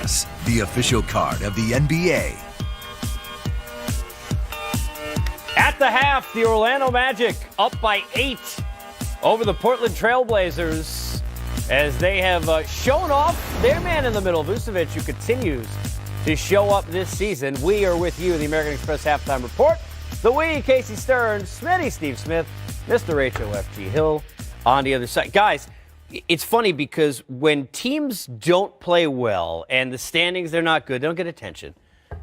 Pass, the official card of the NBA. At the half, the Orlando Magic up by 8 over the Portland Trailblazers as they have shown off their man in the middle, Vucevic, who continues to show up this season. We are with you, the American Express Halftime Report. The we, Casey Stearns, Smitty, Steve Smith, Mr. HOFG Hill on the other side. Guys, it's funny because when teams don't play well and the standings, they're not good, they don't get attention.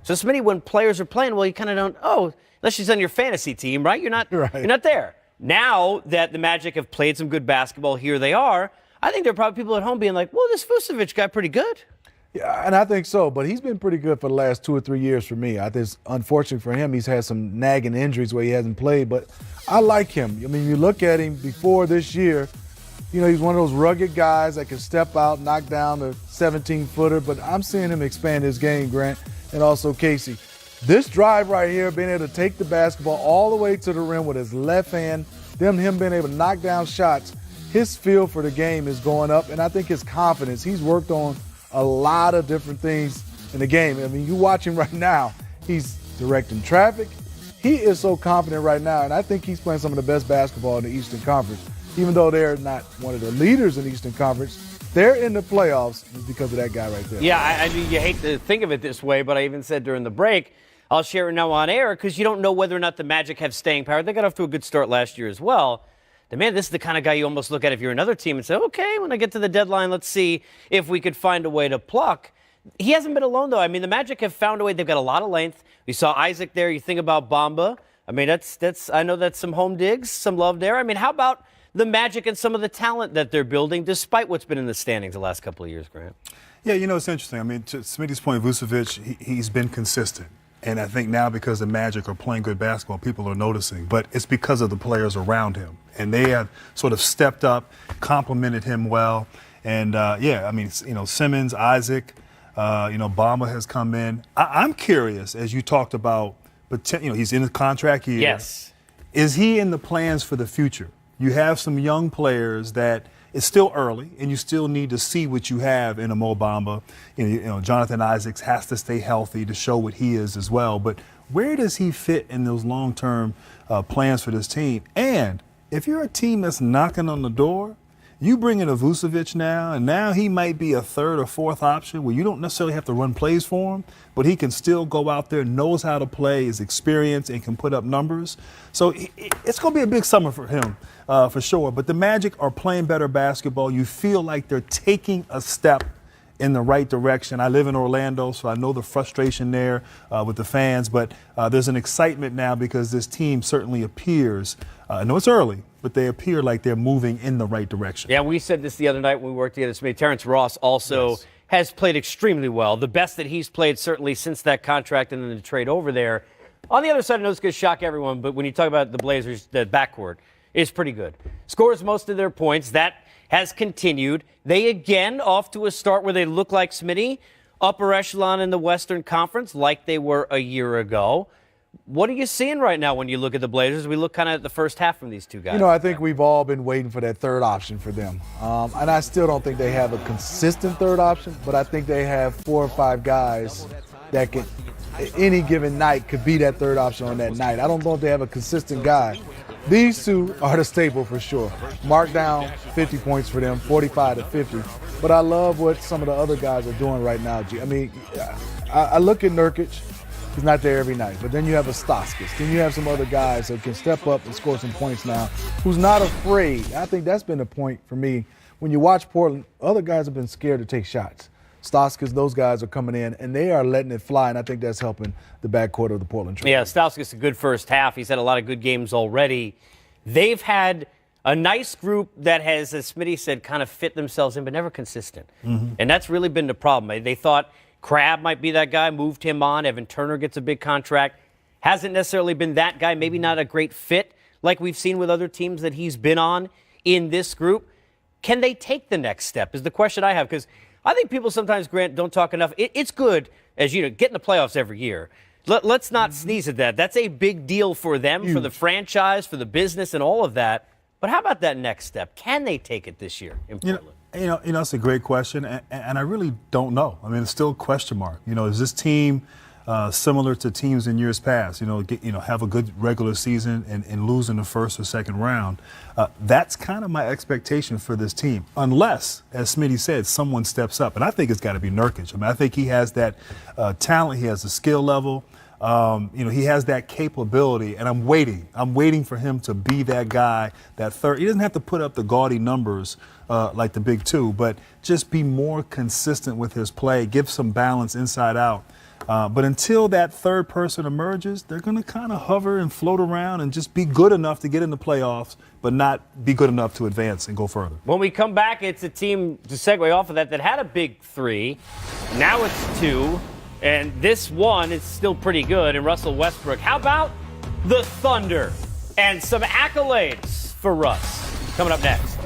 So, Smitty, when players are playing well, you kind of don't, unless she's on your fantasy team, right? You're not there. Now that the Magic have played some good basketball, here they are. I think there are probably people at home being like, well, this Vucevic guy pretty good. Yeah, and I think so, but he's been pretty good for the last 2 or 3 years for me. I think it's unfortunate for him. He's had some nagging injuries where he hasn't played, but I like him. I mean, you look at him before this year, he's one of those rugged guys that can step out, knock down the 17-footer, but I'm seeing him expand his game, Grant, and also Casey. This drive right here, being able to take the basketball all the way to the rim with his left hand, him being able to knock down shots, his feel for the game is going up, and I think his confidence, he's worked on a lot of different things in the game. I mean, you watch him right now, he's directing traffic. He is so confident right now, and I think he's playing some of the best basketball in the Eastern Conference. Even though they're not one of the leaders in the Eastern Conference, they're in the playoffs because of that guy right there. Yeah, I mean, you hate to think of it this way, but I even said during the break, I'll share it now on air because you don't know whether or not the Magic have staying power. They got off to a good start last year as well. Man, this is the kind of guy you almost look at if you're another team and say, okay, when I get to the deadline, let's see if we could find a way to pluck. He hasn't been alone, though. I mean, the Magic have found a way. They've got a lot of length. We saw Isaac there. You think about Bamba. I mean, I know that's some home digs, some love there. I mean, how about the Magic and some of the talent that they're building, despite what's been in the standings the last couple of years, Grant? Yeah, it's interesting. I mean, to Smitty's point, Vucevic, he's been consistent. And I think now because the Magic are playing good basketball, people are noticing. But it's because of the players around him. And they have sort of stepped up, complimented him well. And, Simmons, Isaac, Bamba has come in. I'm curious, as you talked about, but he's in a contract year. Yes. Is he in the plans for the future? You have some young players that it's still early, and you still need to see what you have in a Mo Bamba. Jonathan Isaacs has to stay healthy to show what he is as well. But where does he fit in those long-term plans for this team? And if you're a team that's knocking on the door, you bring in a Vucevic now, and now he might be a third or fourth option where you don't necessarily have to run plays for him, but he can still go out there, knows how to play, is experienced, and can put up numbers. So it's going to be a big summer for him, for sure. But the Magic are playing better basketball. You feel like they're taking a step in the right direction. I live in Orlando, so I know the frustration there with the fans, but there's an excitement now because this team certainly appears, I know it's early, but they appear like they're moving in the right direction. Yeah, we said this the other night when we worked together. Terrence Ross also has played extremely well. The best that he's played certainly since that contract and then the trade over there. On the other side, I know it's going to shock everyone, but when you talk about the Blazers, the backcourt is pretty good. Scores most of their points. That has continued. They again off to a start where they look like Smitty, upper echelon in the Western Conference like they were a year ago. What are you seeing right now when you look at the Blazers? We look kind of at the first half from these two guys. I think we've all been waiting for that third option for them. And I still don't think they have a consistent third option, but I think they have 4 or 5 guys that can, any given night, could be that third option on that night. I don't know if they have a consistent guy. These two are the staple for sure. Mark down 50 points for them, 45 to 50. But I love what some of the other guys are doing right now, G. I mean, I look at Nurkic. He's not there every night. But then you have a Stauskas. Then you have some other guys that can step up and score some points now, who's not afraid. I think that's been the point for me. When you watch Portland, other guys have been scared to take shots. Stauskas, those guys are coming in, and they are letting it fly, and I think that's helping the backcourt of the Portland Trail. Yeah, Stauskas a good first half. He's had a lot of good games already. They've had a nice group that has, as Smitty said, kind of fit themselves in, but never consistent. Mm-hmm. And that's really been the problem. They thought Crabbe might be that guy, moved him on. Evan Turner gets a big contract. Hasn't necessarily been that guy, maybe not a great fit like we've seen with other teams that he's been on in this group. Can they take the next step is the question I have, because I think people sometimes, Grant, don't talk enough. It's good, as you know, get in the playoffs every year. Let's not sneeze at that. That's a big deal for them, for the franchise, for the business, and all of that. But how about that next step? Can they take it this year in Portland? That's a great question, and I really don't know. I mean, it's still a question mark. Is this team similar to teams in years past? Have a good regular season and lose in the first or second round. That's kind of my expectation for this team, unless, as Smitty said, someone steps up, and I think it's got to be Nurkic. I mean, I think he has that talent, he has the skill level. He has that capability, and I'm waiting. I'm waiting for him to be that guy, that third. He doesn't have to put up the gaudy numbers like the big two, but just be more consistent with his play, give some balance inside out. But until that third person emerges, they're going to kind of hover and float around and just be good enough to get in the playoffs, but not be good enough to advance and go further. When we come back, it's a team, to segue off of that had a big three. Now it's two. And this one is still pretty good in Russell Westbrook. How about the Thunder? And some accolades for Russ. Coming up next.